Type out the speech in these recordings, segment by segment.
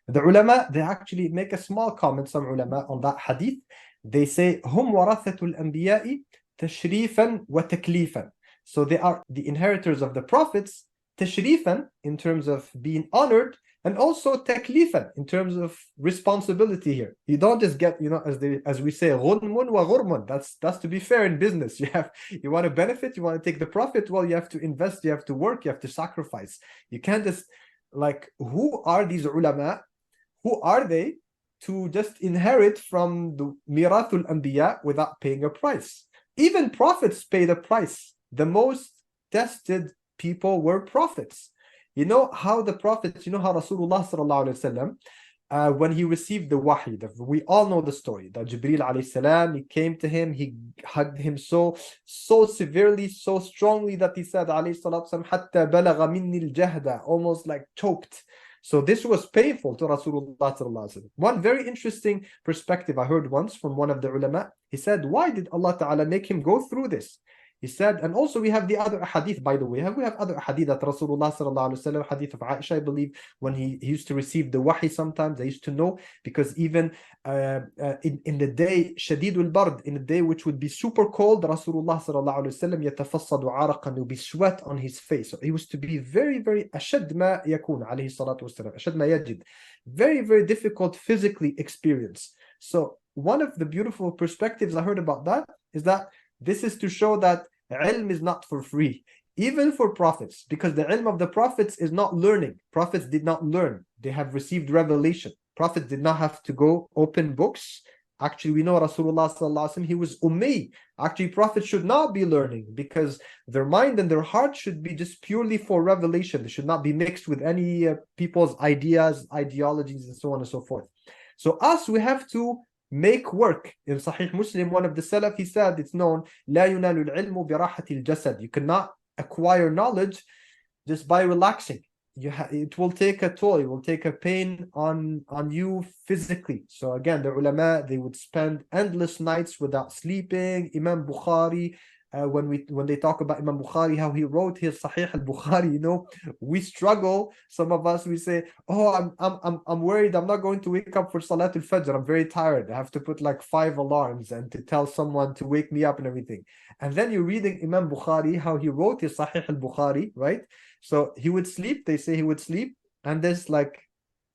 The ulama, they actually make a small comment, some ulama, on that hadith. They say, هم ورثة الأنبياء تشريفا وتكليفا. So they are the inheritors of the prophets, tashrifan, in terms of being honored, and also taklifan, in terms of responsibility here. You don't just get, as we say, ghunmun wa ghurmun. That's to be fair in business. You want to benefit, you want to take the profit, well, you have to invest, you have to work, you have to sacrifice. You can't just, like, who are these ulama? Who are they to just inherit from the mirathul anbiya without paying a price? Even prophets pay the price. The most tested people were prophets. You know how the prophets, how Rasulullah sallallahu alaihi wasallam, when he received the wahi, we all know the story, that Jibreel alayhi salam, he came to him, he hugged him so severely, so strongly, that he said alayhi salatu hatta balagha minni al-jahda, almost like choked. So this was painful to Rasulullah sallallahu alaihi wasallam. One very interesting perspective I heard once from one of the ulama, he said, why did Allah Ta'ala make him go through this? He said, and also we have the other hadith, by the way. We have other hadith that Rasulullah sallallahu alaihi wasallam, hadith of Aisha, I believe, when he used to receive the wahi sometimes, I used to know, because even in the day, shadidul bard, in the day which would be super cold, Rasulullah sallallahu alaihi wasallam yatafassadu araqan, there would be sweat on his face. So he was to be very, very ashad ma yakun, alayhi salatu wasalam, ashad ma yajid. Very, very difficult physically experience. So one of the beautiful perspectives I heard about that is that this is to show that ilm is not for free, even for prophets, because the ilm of the prophets is not learning. Prophets did not learn. They have received revelation. Prophets did not have to go open books. Actually, we know Rasulullah sallallahu alaihi wasallam, he was ummi. Actually, prophets should not be learning, because their mind and their heart should be just purely for revelation. They should not be mixed with any people's ideas, ideologies, and so on and so forth. So us, we have to make work. In Sahih Muslim, one of the Salaf, he said, it's known, لا ينال العلم براحة الجسد. You cannot acquire knowledge just by relaxing. It will take a toll, it will take a pain on you physically. So again, the ulama, they would spend endless nights without sleeping. Imam Bukhari, when they talk about Imam Bukhari, how he wrote his Sahih al-Bukhari, we struggle. Some of us, we say, oh, I'm worried, I'm not going to wake up for Salatul Fajr, I'm very tired, I have to put like 5 alarms and to tell someone to wake me up and everything. And then you're reading Imam Bukhari, how he wrote his Sahih al-Bukhari, right? So he would sleep, they say he would sleep, and there's like,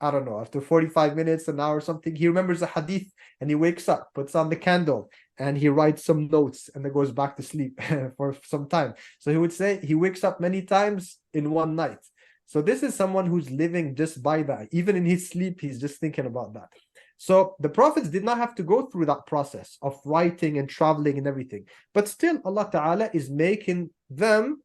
I don't know, after 45 minutes, an hour or something, he remembers a hadith and he wakes up, puts on the candle, and he writes some notes and then goes back to sleep for some time. So he would say he wakes up many times in one night. So this is someone who's living just by that. Even in his sleep, he's just thinking about that. So the prophets did not have to go through that process of writing and traveling and everything. But still, Allah Ta'ala is making them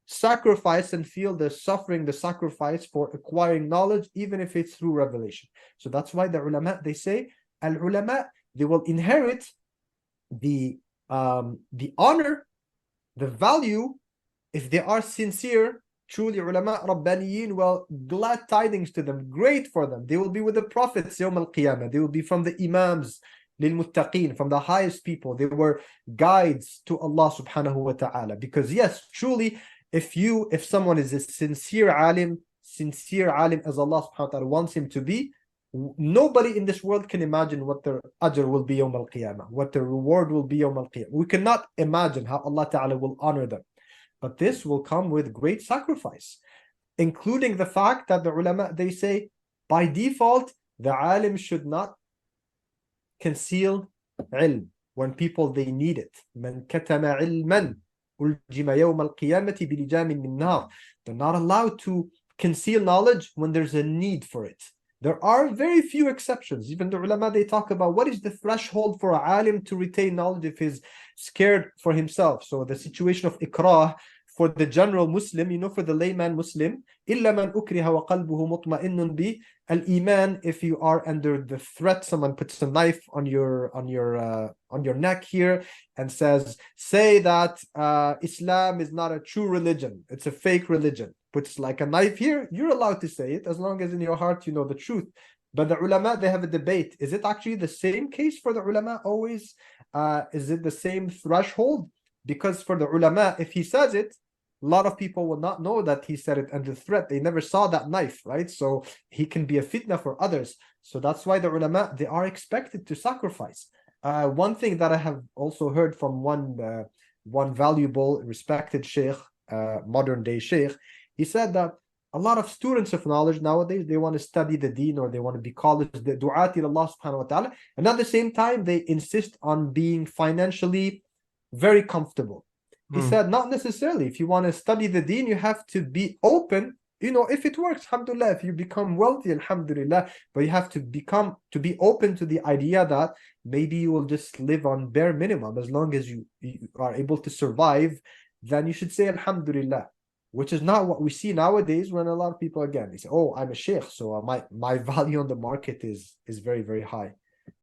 sacrifice and feel the suffering, the sacrifice for acquiring knowledge, even if it's through revelation. So that's why the ulama, they say, al-ulama, they will inherit the honor, the value, if they are sincere, truly ulama rabbaniyin. Well, glad tidings to them, great for them. They will be with the prophets yawm al-qiyamah. They will be from the imams lil-muttaqeen, from the highest people. They were guides to Allah subhanahu wa ta'ala. Because yes, truly, if someone is a sincere alim as Allah subhanahu wa ta'ala wants him to be, nobody in this world can imagine what their ajr will be yawm al-qiyamah, what their reward will be yawm al-qiyamah. We cannot imagine how Allah Ta'ala will honor them. But this will come with great sacrifice, including the fact that the ulama, they say, by default, the alim should not conceal ilm when people, they need it. Man katama ilman uljima yawm al-qiyamati bilijam min nar. They're not allowed to conceal knowledge when there's a need for it. There are very few exceptions. Even the ulama, they talk about what is the threshold for a alim to retain knowledge if he's scared for himself. So the situation of ikrah for the general Muslim, for the layman Muslim, إِلَّا مَنْ أُكْرِهَ وَقَلْبُهُ مُطْمَئِنٌ بِي al-iman. If you are under the threat, someone puts a knife on your neck here and says, say that Islam is not a true religion, it's a fake religion. Puts like a knife here, you're allowed to say it as long as in your heart you know the truth. But the ulama, they have a debate. Is it actually the same case for the ulama always? Is it the same threshold? Because for the ulama, if he says it, a lot of people will not know that he said it under threat. They never saw that knife, right? So he can be a fitna for others. So that's why the ulama, they are expected to sacrifice. One thing that I have also heard from one valuable, respected sheikh, modern day sheikh, he said that a lot of students of knowledge nowadays, they want to study the deen, or they want to be called the du'at ila Allah subhanahu wa ta'ala, and at the same time they insist on being financially very comfortable. He said, not necessarily. If you want to study the deen, you have to be open. You know, if it works, alhamdulillah. If you become wealthy, alhamdulillah. But you have to be open to the idea that maybe you will just live on bare minimum. As long as you are able to survive, then you should say alhamdulillah. Which is not what we see nowadays, when a lot of people, again, they say, oh, I'm a sheikh, so my value on the market is very, very high.